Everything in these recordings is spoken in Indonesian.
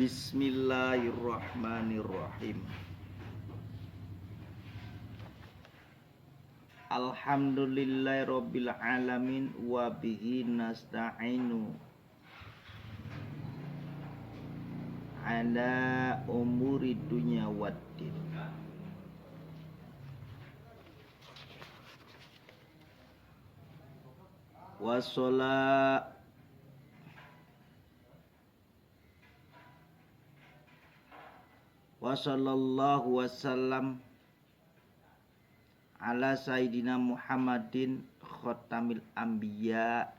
Bismillahirrahmanirrahim. Alhamdulillahirabbil alamin wa bihi nasta'inu ala umuri dunya waddin. Wa sallallahu wasallam ala sayyidina Muhammadin khatamil anbiya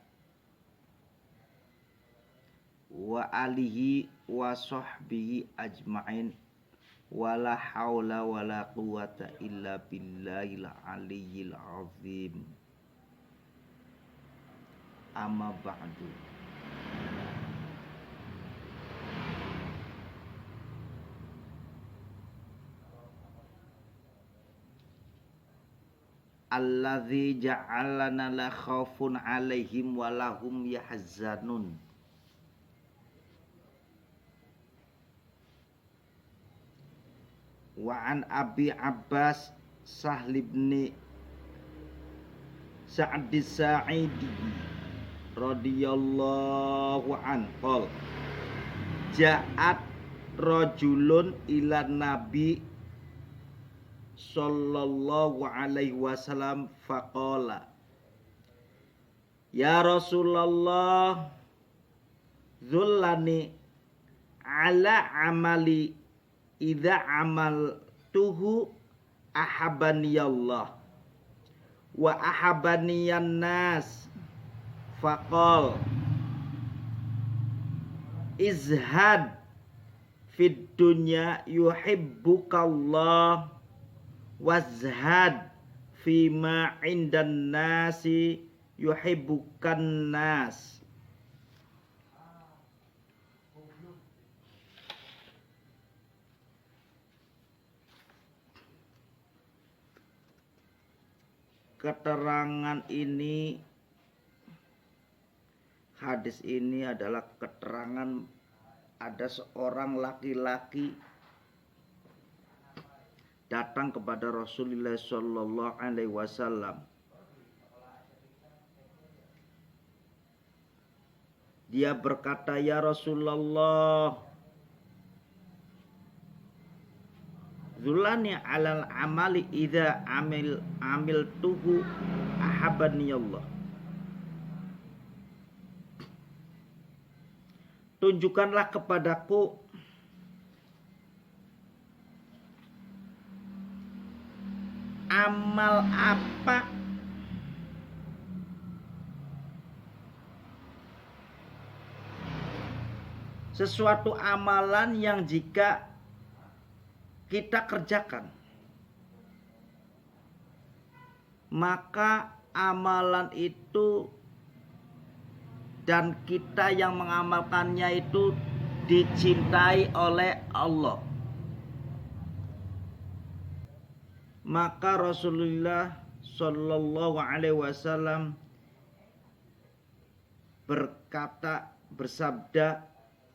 wa alihi wa sahbihi ajma'in wala haula wala quwata illa billahil aliyyil azim. Amma ba'du. Alladzi ja'alana la khaufun 'alaihim wa lahum yahzanun. Wa an Abi Abbas Sahl ibn Sa'd as-Sa'idi radhiyallahu anhu ja'at rajulun ila nabi sallallahu alaihi wasallam faqala ya Rasulullah zullani ala amali idza amaltuhu ahabaniyallah wa ahabaniyan nas faqal izhad fid dunya yuhibbukallah wazhad fima indan nasi yuhibbukan nas. Keterangan ini, hadis ini adalah keterangan ada seorang laki-laki datang kepada Rasulullah sallallahu alaihi wasallam. Dia berkata, ya Rasulullah, zulani alal amali idza amiltuhu ahabaniyallah. Tunjukkanlah kepadaku amal apa sesuatu amalan yang jika kita kerjakan maka amalan itu dan kita yang mengamalkannya itu dicintai oleh Allah. Maka Rasulullah sallallahu alaihi wasallam bersabda,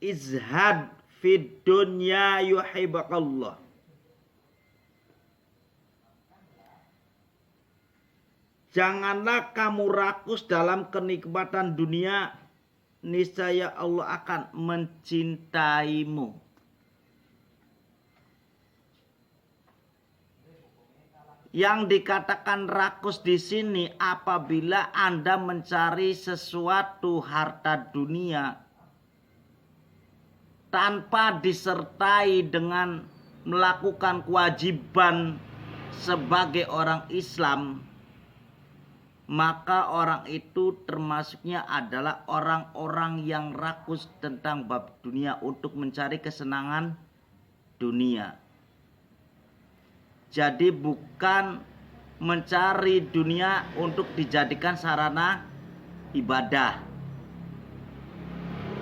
izhad fid dunya yuhibbukallah. Janganlah kamu rakus dalam kenikmatan dunia, niscaya Allah akan mencintaimu. Yang dikatakan rakus di sini apabila Anda mencari sesuatu harta dunia tanpa disertai dengan melakukan kewajiban sebagai orang Islam, maka orang itu termasuknya adalah orang-orang yang rakus tentang bab dunia untuk mencari kesenangan dunia. Jadi bukan mencari dunia untuk dijadikan sarana ibadah.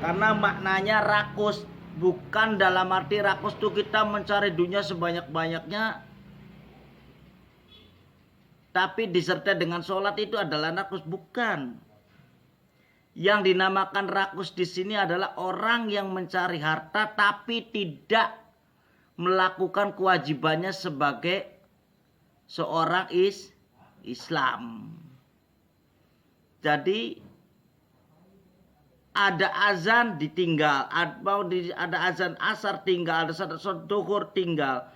Karena maknanya rakus, bukan dalam arti rakus itu kita mencari dunia sebanyak-banyaknya, tapi disertai dengan sholat itu adalah rakus, bukan. Yang dinamakan rakus di sini adalah orang yang mencari harta tapi tidak melakukan kewajibannya sebagai seorang Islam. Jadi ada azan ditinggal, ada azan asar tinggal, ada salat duhur tinggal.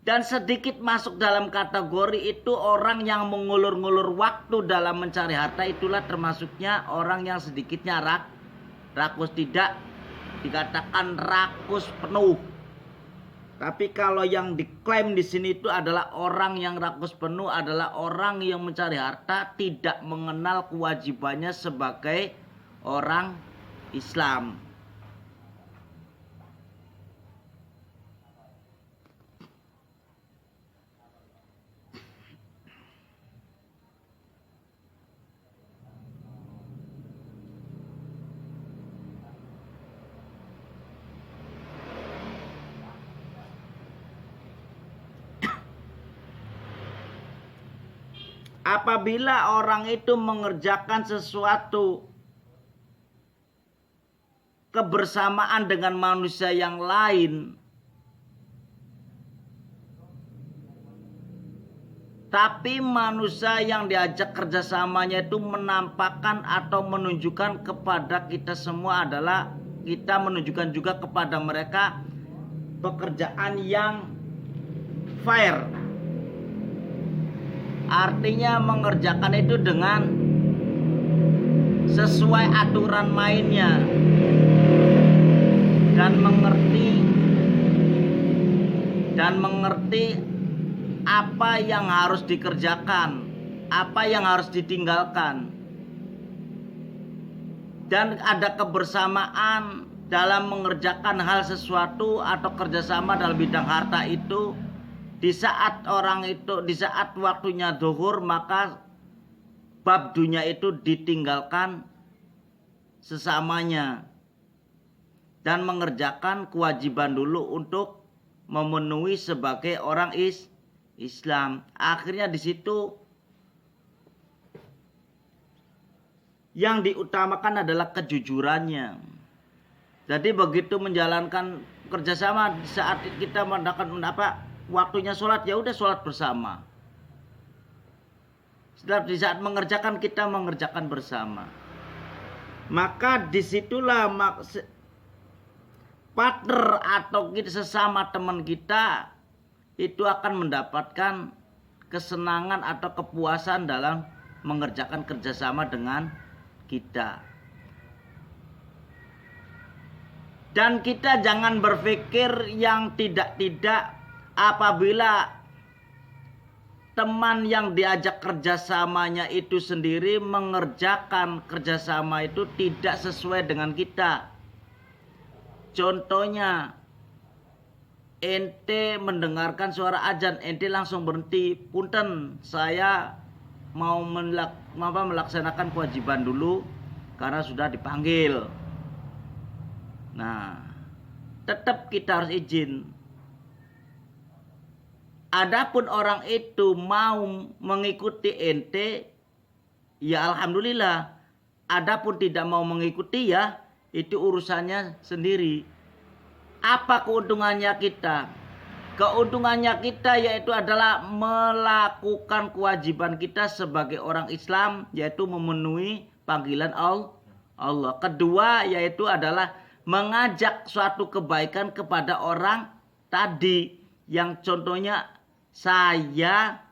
Dan sedikit masuk dalam kategori itu orang yang mengulur-ngulur waktu dalam mencari harta, itulah termasuknya orang yang sedikitnya rakus, tidak dikatakan rakus penuh. Tapi kalau yang diklaim di sini itu adalah orang yang rakus penuh adalah orang yang mencari harta tidak mengenal kewajibannya sebagai orang Islam. Apabila orang itu mengerjakan sesuatu kebersamaan dengan manusia yang lain, tapi manusia yang diajak kerjasamanya itu menampakkan atau menunjukkan kepada kita semua adalah kita menunjukkan juga kepada mereka pekerjaan yang fair. Artinya mengerjakan itu dengan sesuai aturan mainnya dan mengerti apa yang harus dikerjakan, apa yang harus ditinggalkan. Dan ada kebersamaan dalam mengerjakan hal sesuatu atau kerjasama dalam bidang harta itu. Di saat waktunya zuhur, maka bab dunia itu ditinggalkan sesamanya dan mengerjakan kewajiban dulu untuk memenuhi sebagai orang Islam. Akhirnya di situ yang diutamakan adalah kejujurannya. Jadi begitu menjalankan kerjasama, di saat kita mendapatkan waktunya sholat, ya udah sholat bersama. Setelah di saat mengerjakan, kita mengerjakan bersama. Maka disitulah partner atau kita sesama teman kita itu akan mendapatkan kesenangan atau kepuasan dalam mengerjakan kerjasama dengan kita. Dan kita jangan berpikir yang tidak-tidak. Apabila teman yang diajak kerjasamanya itu sendiri mengerjakan kerjasama itu tidak sesuai dengan kita. Contohnya, ente mendengarkan suara azan, ente langsung berhenti. Punten, saya mau melaksanakan kewajiban dulu karena sudah dipanggil. Nah, tetap kita harus izin. Adapun orang itu mau mengikuti ente, ya alhamdulillah. Adapun tidak mau mengikuti, ya itu urusannya sendiri. Apa keuntungannya kita? Keuntungannya kita yaitu adalah melakukan kewajiban kita sebagai orang Islam, yaitu memenuhi panggilan Allah. Kedua yaitu adalah mengajak suatu kebaikan kepada orang tadi, yang contohnya saya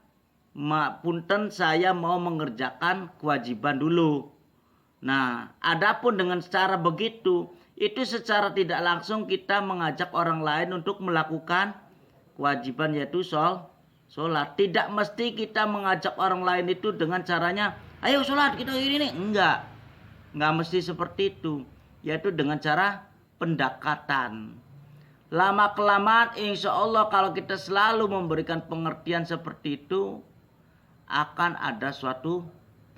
mau mengerjakan kewajiban dulu. Nah, adapun dengan cara begitu, itu secara tidak langsung kita mengajak orang lain untuk melakukan kewajiban, yaitu sholat. Tidak mesti kita mengajak orang lain itu dengan caranya, ayo sholat kita ini. Enggak mesti seperti itu, yaitu dengan cara pendekatan. Lama kelamaan insya Allah kalau kita selalu memberikan pengertian seperti itu, akan ada suatu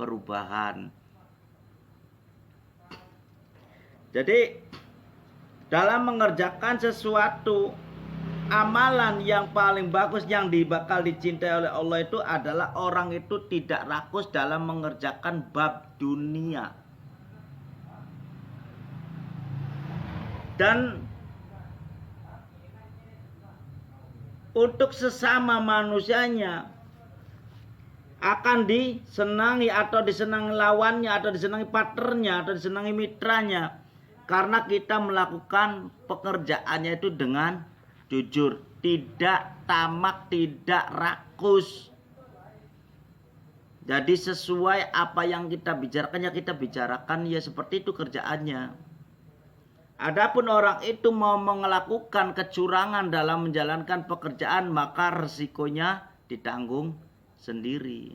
perubahan. Jadi dalam mengerjakan sesuatu amalan yang paling bagus yang bakal dicintai oleh Allah itu adalah orang itu tidak rakus dalam mengerjakan bab dunia. Dan untuk sesama manusianya akan disenangi atau disenangi lawannya atau disenangi partnernya atau disenangi mitranya karena kita melakukan pekerjaannya itu dengan jujur, tidak tamak, tidak rakus. Jadi sesuai apa yang kita bicarakan ya kita bicarakan, ya seperti itu kerjaannya. Adapun orang itu mau melakukan kecurangan dalam menjalankan pekerjaan, maka resikonya ditanggung sendiri.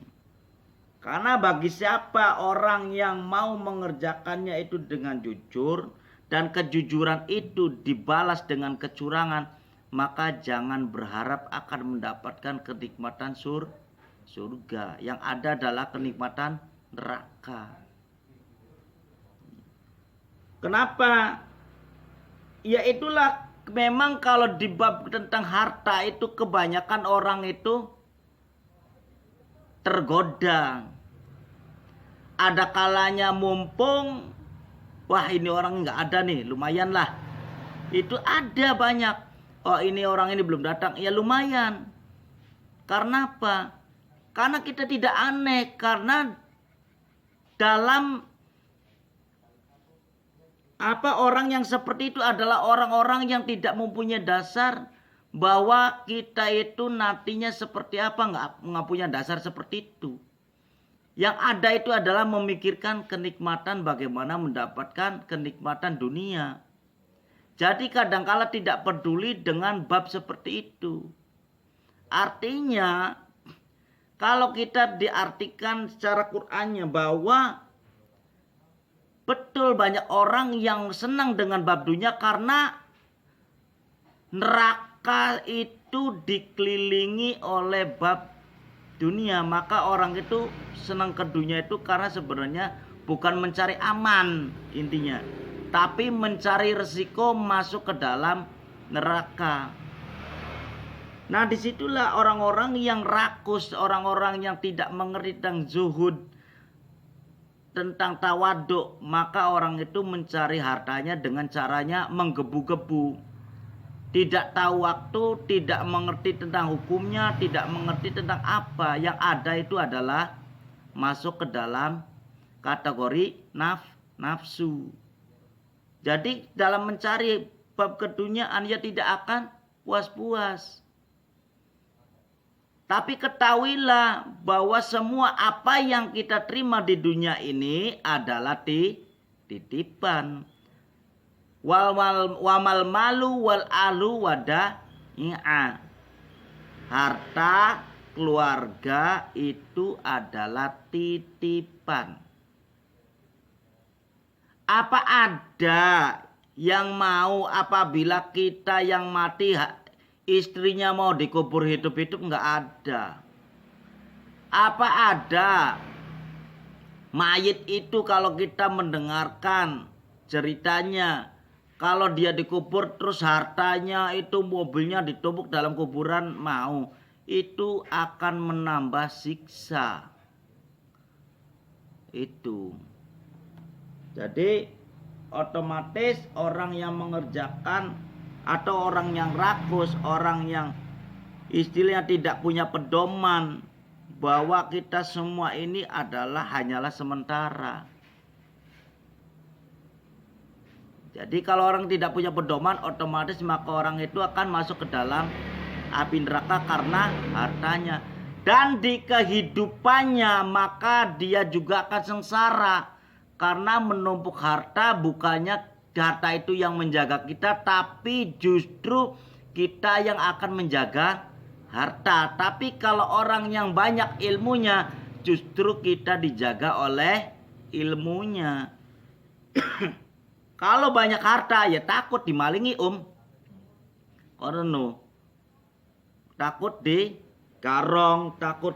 Karena bagi siapa orang yang mau mengerjakannya itu dengan jujur dan kejujuran itu dibalas dengan kecurangan, maka jangan berharap akan mendapatkan kenikmatan surga. Yang ada adalah kenikmatan neraka. Kenapa? Ya itulah, memang kalau di bab tentang harta itu kebanyakan orang itu tergoda. Ada kalanya mumpung, wah ini orang nggak ada nih, lumayan lah. Itu ada banyak. Oh ini orang ini belum datang, ya lumayan. Karena apa? Karena kita tidak aneh, karena dalam orang yang seperti itu adalah orang-orang yang tidak mempunyai dasar bahwa kita itu nantinya seperti apa, nggak punya dasar seperti itu. Yang ada itu adalah memikirkan kenikmatan, bagaimana mendapatkan kenikmatan dunia. Jadi kadangkala tidak peduli dengan bab seperti itu. Artinya kalau kita diartikan secara Qur'annya bahwa betul banyak orang yang senang dengan bab dunia karena neraka itu dikelilingi oleh bab dunia. Maka orang itu senang ke dunia itu karena sebenarnya bukan mencari aman intinya, tapi mencari resiko masuk ke dalam neraka. Nah disitulah orang-orang yang rakus, orang-orang yang tidak mengerti tentang zuhud, tentang tawaduk, maka orang itu mencari hartanya dengan caranya menggebu-gebu. Tidak tahu waktu, tidak mengerti tentang hukumnya, tidak mengerti tentang apa. Yang ada itu adalah masuk ke dalam kategori nafsu. Jadi dalam mencari bab keduniaan ya tidak akan puas-puas. Tapi ketahuilah bahwa semua apa yang kita terima di dunia ini adalah titipan. Wamal malu wal alu wada'i'a. Harta keluarga itu adalah titipan. Apa ada yang mau apabila kita yang mati istrinya mau dikubur hidup-hidup? Enggak ada. Apa ada mayit itu kalau kita mendengarkan ceritanya, kalau dia dikubur terus hartanya itu mobilnya ditumpuk dalam kuburan, mau? Itu akan menambah siksa. Itu. Jadi otomatis orang yang mengerjakan atau orang yang rakus, orang yang istilahnya tidak punya pedoman bahwa kita semua ini hanyalah sementara. Jadi kalau orang tidak punya pedoman, otomatis maka orang itu akan masuk ke dalam api neraka karena hartanya. Dan di kehidupannya maka dia juga akan sengsara karena menumpuk harta. Bukannya harta itu yang menjaga kita, tapi justru kita yang akan menjaga harta. Tapi kalau orang yang banyak ilmunya, justru kita dijaga oleh ilmunya. Kalau banyak harta ya takut dimalingi karena takut digarong, takut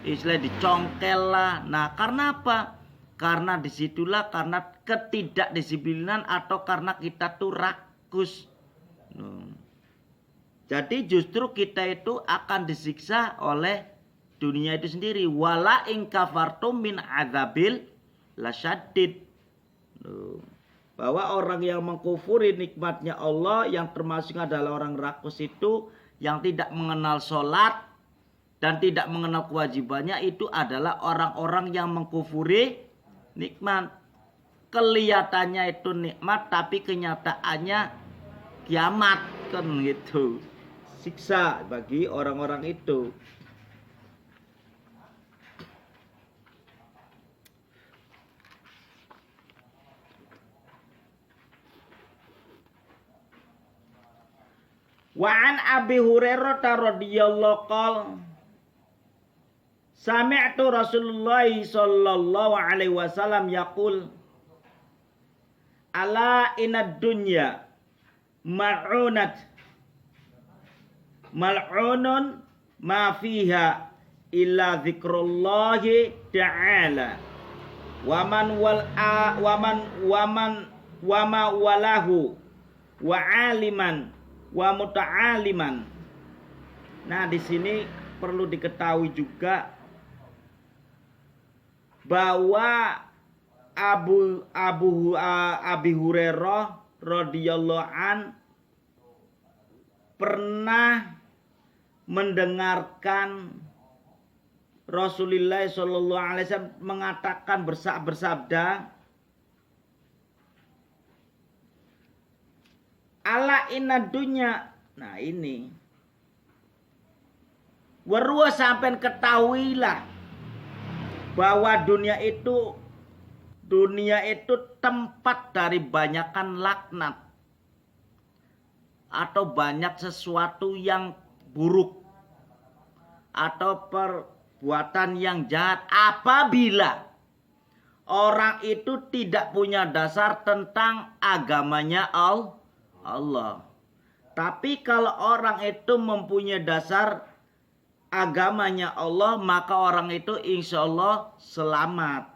dicongkel lah. Nah karena apa? Karena disitulah karena ketidakdisiplinan atau karena kita tuh rakus. Jadi justru kita itu akan disiksa oleh dunia itu sendiri. Wala in kafartum min adzabil lasyadid. Bahwa orang yang mengkufuri nikmatnya Allah, yang termasuk adalah orang rakus itu, yang tidak mengenal sholat dan tidak mengenal kewajibannya, itu adalah orang-orang yang mengkufuri nikmat. Kelihatannya itu nikmat, tapi kenyataannya kiamat, kan gitu. Siksa bagi orang-orang itu. Wa an Abi Hurairah radhiyallahu qol sami'tu Rasulullah sallallahu alaihi wasallam yaqul ala inad dunya mal'unun ma fiha illa dzikrullahi ta'ala wa man walahu wa aliman wa muta'aliman. Nah, di sini perlu diketahui juga bahwa Abi Hurairah radhiyallahu an pernah mendengarkan Rasulullah sallallahu alaihi wasallam mengatakan bersabda, ala inna dunya. Nah, ini weruh sampean ketahuilah bahwa dunia itu tempat dari banyakan laknat atau banyak sesuatu yang buruk atau perbuatan yang jahat apabila orang itu tidak punya dasar tentang agamanya Allah. Tapi kalau orang itu mempunyai dasar agamanya Allah, maka orang itu insya Allah selamat.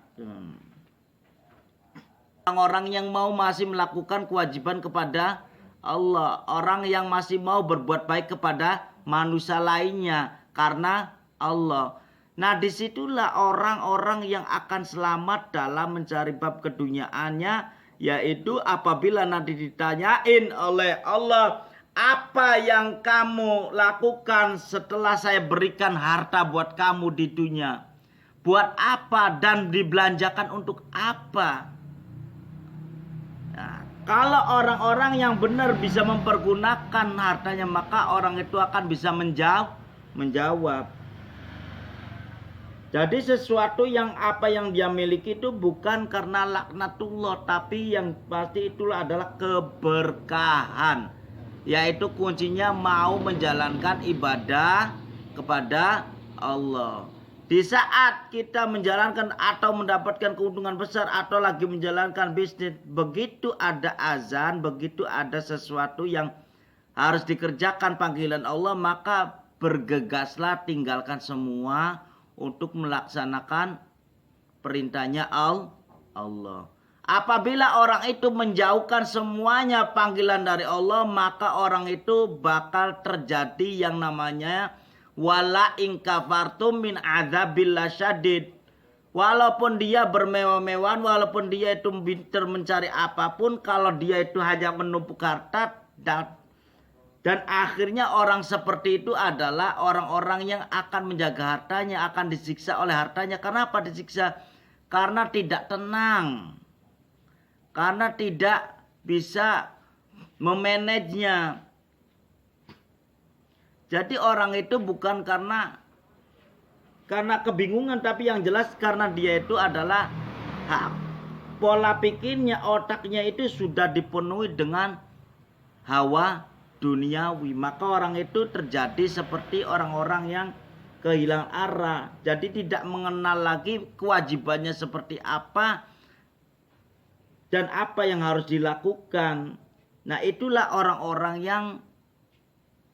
Orang-orang yang masih melakukan kewajiban kepada Allah, orang yang masih mau berbuat baik kepada manusia lainnya karena Allah. Nah, disitulah orang-orang yang akan selamat dalam mencari bab keduniaannya, yaitu apabila nanti ditanyain oleh Allah, apa yang kamu lakukan setelah saya berikan harta buat kamu di dunia? Buat apa dan dibelanjakan untuk apa? Nah, kalau orang-orang yang benar bisa mempergunakan hartanya, maka orang itu akan bisa menjawab. Jadi sesuatu yang apa yang dia miliki itu bukan karena laknatullah, tapi yang pasti itulah adalah keberkahan. Yaitu kuncinya mau menjalankan ibadah kepada Allah. Di saat kita menjalankan atau mendapatkan keuntungan besar atau lagi menjalankan bisnis, begitu ada azan, begitu ada sesuatu yang harus dikerjakan panggilan Allah, maka bergegaslah, tinggalkan semua untuk melaksanakan perintahnya Allah. Apabila orang itu menjauhkan semuanya panggilan dari Allah, maka orang itu bakal terjadi yang namanya wala in kafartum min adzabil lasyadid. Walaupun dia bermewah-mewahan, walaupun dia itu pintar mencari apapun, kalau dia itu hanya menumpuk harta dan akhirnya orang seperti itu adalah orang-orang yang akan menjaga hartanya, akan disiksa oleh hartanya. Karena apa disiksa? Karena tidak tenang. Karena tidak bisa memanagenya. Jadi orang itu bukan karena kebingungan, tapi yang jelas karena dia itu adalah pola pikirnya, otaknya itu sudah dipenuhi dengan hawa duniawi. Maka orang itu terjadi seperti orang-orang yang kehilangan arah. Jadi tidak mengenal lagi kewajibannya seperti apa dan apa yang harus dilakukan. Nah, itulah orang-orang yang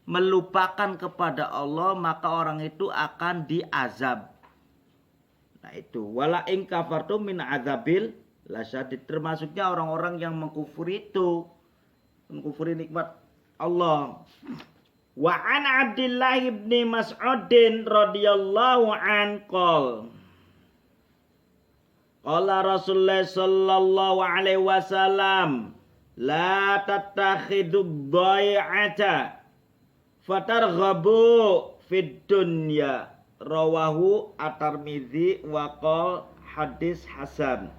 melupakan kepada Allah, maka orang itu akan diazab. Nah, itu wala in kafartum min adzabil lasyadid, termasuknya orang-orang yang mengkufuri itu, mengkufuri nikmat Allah. Wa an Abdullah bin Mas'udin radhiyallahu an qala Rasulullah sallallahu alaihi wasallam la tattakhidud dhai'ata fatarghabu fid dunya rawahu at-Tirmidzi wa qala hadis hasan.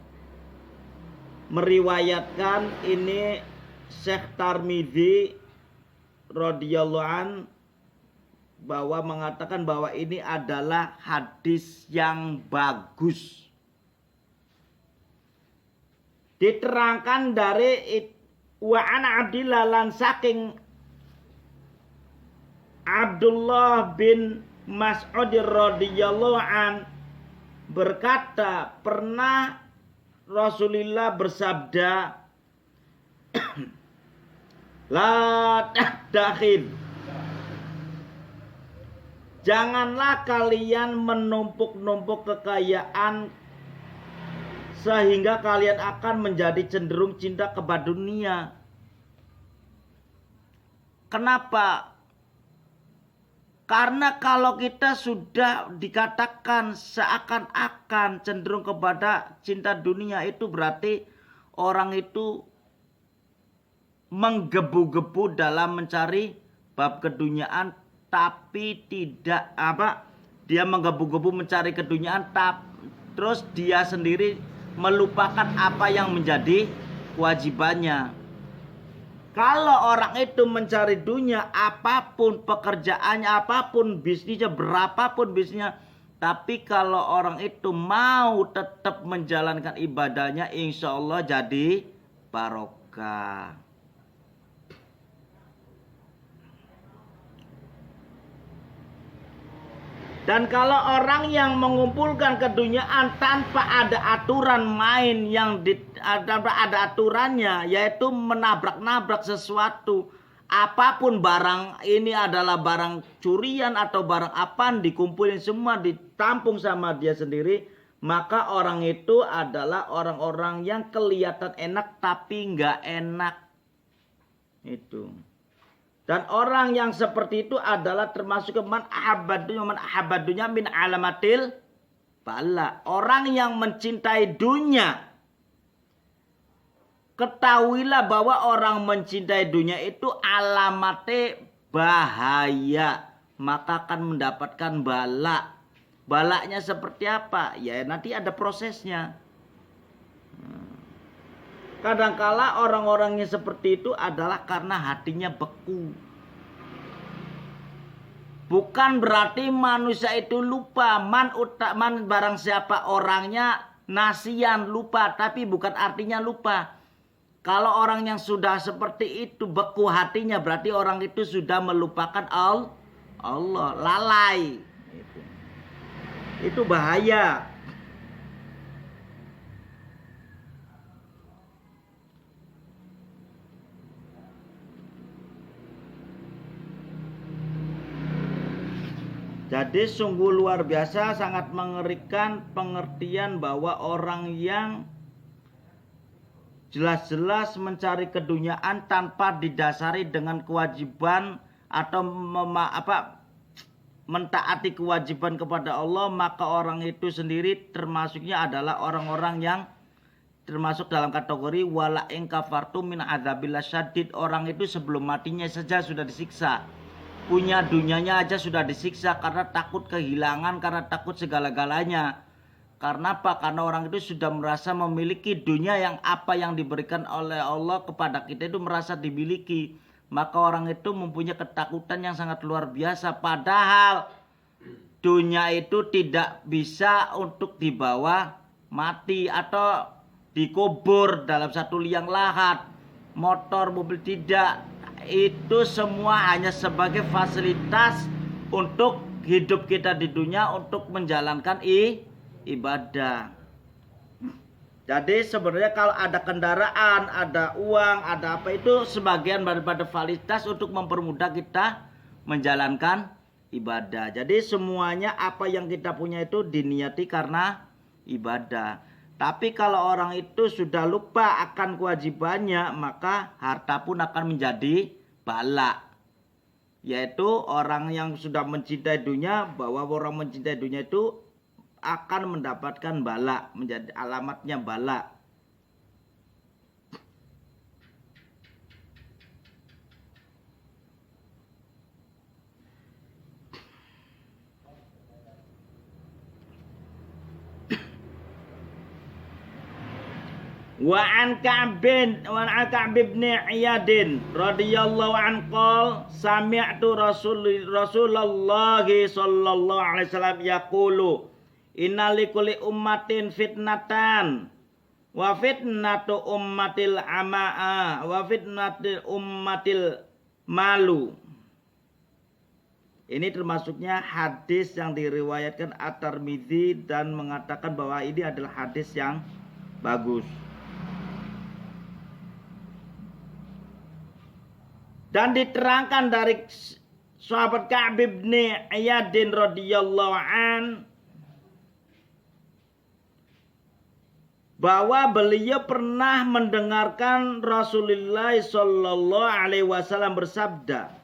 Meriwayatkan ini Syekh Tirmidzi radhiyallahu an bahwa mengatakan bahwa ini adalah hadis yang bagus. Diterangkan dari wa ana Abdillah lan saking Abdullah bin Mas'ud radhiyallahu an berkata, pernah Rasulullah bersabda, la tahdakhil, janganlah kalian menumpuk-numpuk kekayaan sehingga kalian akan menjadi cenderung cinta kepada dunia. Kenapa? Karena kalau kita sudah dikatakan seakan-akan cenderung kepada cinta dunia, itu berarti orang itu menggebu-gebu dalam mencari bab keduniaan, tapi tidak dia menggebu-gebu mencari keduniaan, terus dia sendiri melupakan apa yang menjadi kewajibannya. Kalau orang itu mencari dunia, apapun pekerjaannya, apapun bisnisnya, berapapun bisnisnya, tapi kalau orang itu mau tetap menjalankan ibadahnya, insya Allah jadi barokah. Dan kalau orang yang mengumpulkan keduniaan tanpa ada aturan main tanpa ada aturannya, yaitu menabrak-nabrak sesuatu, apapun barang ini adalah barang curian atau barang apaan, dikumpulin semua, ditampung sama dia sendiri, maka orang itu adalah orang-orang yang kelihatan enak tapi nggak enak. Itu. Dan orang yang seperti itu adalah termasuk man ahabbadunya min alamatil bala. Orang yang mencintai dunia. Ketahuilah bahwa orang mencintai dunia itu alamatnya bahaya. Maka akan mendapatkan bala. Balanya seperti apa? Ya nanti ada prosesnya. Kadangkala orang-orangnya seperti itu adalah karena hatinya beku. Bukan berarti manusia itu lupa. Man barang siapa orangnya nasian lupa. Tapi bukan artinya lupa. Kalau orang yang sudah seperti itu beku hatinya, berarti orang itu sudah melupakan Allah. Lalai. Itu bahaya. Jadi sungguh luar biasa, sangat mengerikan pengertian bahwa orang yang jelas-jelas mencari keduniaan tanpa didasari dengan kewajiban atau mentaati kewajiban kepada Allah, maka orang itu sendiri termasuknya adalah orang-orang yang termasuk dalam kategori wala in kafartum min adzabil syadid. Orang itu sebelum matinya saja sudah disiksa. Punya dunianya aja sudah disiksa karena takut kehilangan, karena takut segala-galanya. Karena apa? Karena orang itu sudah merasa memiliki dunia yang apa yang diberikan oleh Allah kepada kita itu merasa dimiliki. Maka orang itu mempunyai ketakutan yang sangat luar biasa. Padahal dunia itu tidak bisa untuk dibawa mati atau dikubur dalam satu liang lahat. Motor, mobil tidak. Itu semua hanya sebagai fasilitas untuk hidup kita di dunia, untuk menjalankan ibadah. Jadi sebenarnya kalau ada kendaraan, ada uang, ada apa, itu sebagian daripada fasilitas untuk mempermudah kita menjalankan ibadah. Jadi semuanya apa yang kita punya itu diniati karena ibadah. Tapi kalau orang itu sudah lupa akan kewajibannya, maka harta pun akan menjadi bala. Yaitu orang yang sudah mencintai dunia, bahwa orang mencintai dunia itu akan mendapatkan bala, menjadi alamatnya bala. Wa an Ka'b bin Iyadin radhiyallahu anhu qol sami'tu Rasulullah sallallahu alaihi wasallam yaqulu inna likulli ummatin fitnatan wa fitnatu ummatil amaa wa fitnatul ummatil malu. Ini termasuknya hadis yang diriwayatkan At-Tirmidzi dan mengatakan bahwa ini adalah hadis yang bagus. Dan diterangkan dari sahabat Ka'b bin Iyadin radhiyallahu an bahwa beliau pernah mendengarkan Rasulullah sallallahu alaihi wasallam bersabda,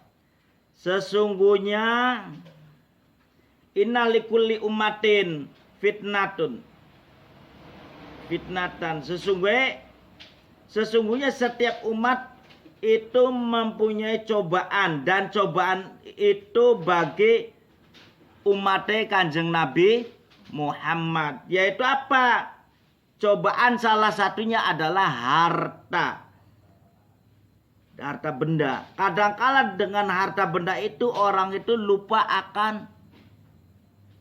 sesungguhnya inna likulli ummatin fitnatan, sesungguhnya setiap umat itu mempunyai cobaan, dan cobaan itu bagi umatnya Kanjeng Nabi Muhammad. Yaitu apa? Cobaan salah satunya adalah harta benda. Kadangkala dengan harta benda itu orang itu lupa akan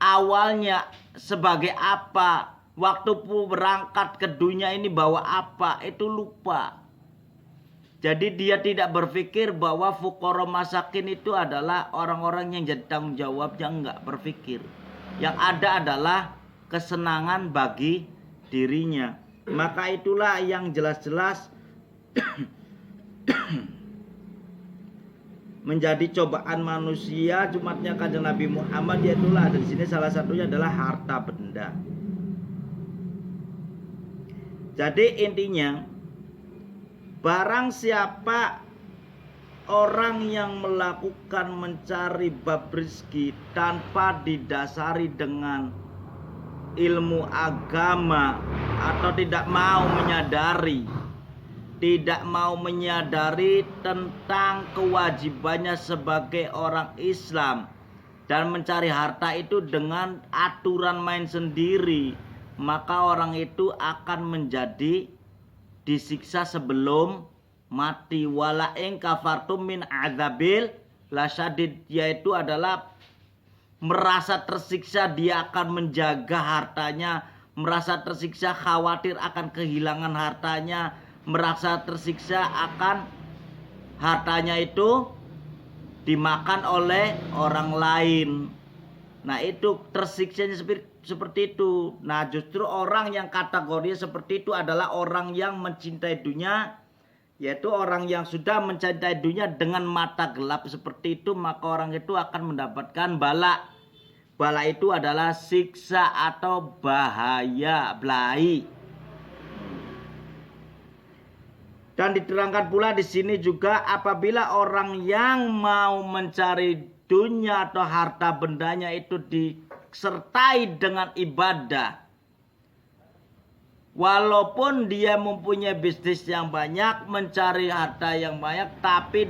awalnya sebagai apa. Waktu berangkat ke dunia ini bawa apa, itu lupa. Jadi dia tidak berpikir bahwa fuqara masakin itu adalah orang-orang yang jadi tanggung jawabnya, enggak berpikir. Yang ada adalah kesenangan bagi dirinya. Maka itulah yang jelas-jelas menjadi cobaan manusia umatnya Kanjeng Nabi Muhammad, yaitulah di sini salah satunya adalah harta benda. Jadi intinya, barang siapa orang yang melakukan mencari bab rezeki tanpa didasari dengan ilmu agama, atau tidak mau menyadari tentang kewajibannya sebagai orang Islam, dan mencari harta itu dengan aturan main sendiri, maka orang itu akan menjadi disiksa sebelum mati. Wala in kafartum min adzabil lasyadid, yaitu adalah merasa tersiksa, dia akan menjaga hartanya, merasa tersiksa khawatir akan kehilangan hartanya, merasa tersiksa akan hartanya itu dimakan oleh orang lain. Nah, itu tersiksanya seperti itu. Nah, justru orang yang kategorinya seperti itu adalah orang yang mencintai dunia, yaitu orang yang sudah mencintai dunia dengan mata gelap seperti itu, maka orang itu akan mendapatkan bala. Bala itu adalah siksa atau bahaya, belai. Dan diterangkan pula di sini juga, apabila orang yang mau mencari dunia atau harta bendanya itu disertai dengan ibadah, walaupun dia mempunyai bisnis yang banyak, mencari harta yang banyak, tapi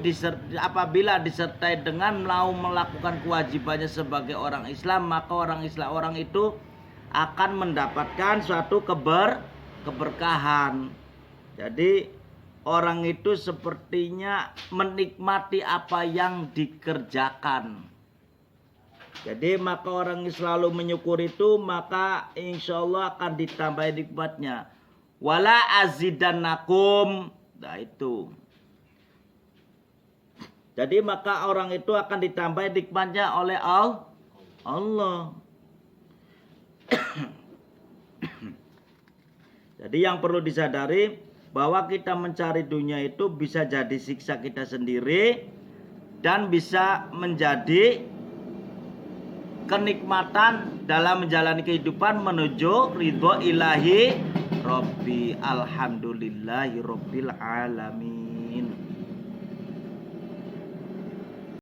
apabila disertai dengan mau melakukan kewajibannya sebagai orang Islam, maka orang itu akan mendapatkan suatu keberkahan. Jadi orang itu sepertinya menikmati apa yang dikerjakan. Jadi maka orang yang selalu menyukur itu, maka insya Allah akan ditambah nikmatnya. Wala azidannakum. Nah itu. Jadi maka orang itu akan ditambah nikmatnya oleh Allah. Jadi yang perlu disadari, bahwa kita mencari dunia itu bisa jadi siksa kita sendiri, dan bisa menjadi kenikmatan dalam menjalani kehidupan menuju ridho ilahi Rabbi. Alhamdulillahi Rabbil Alamin.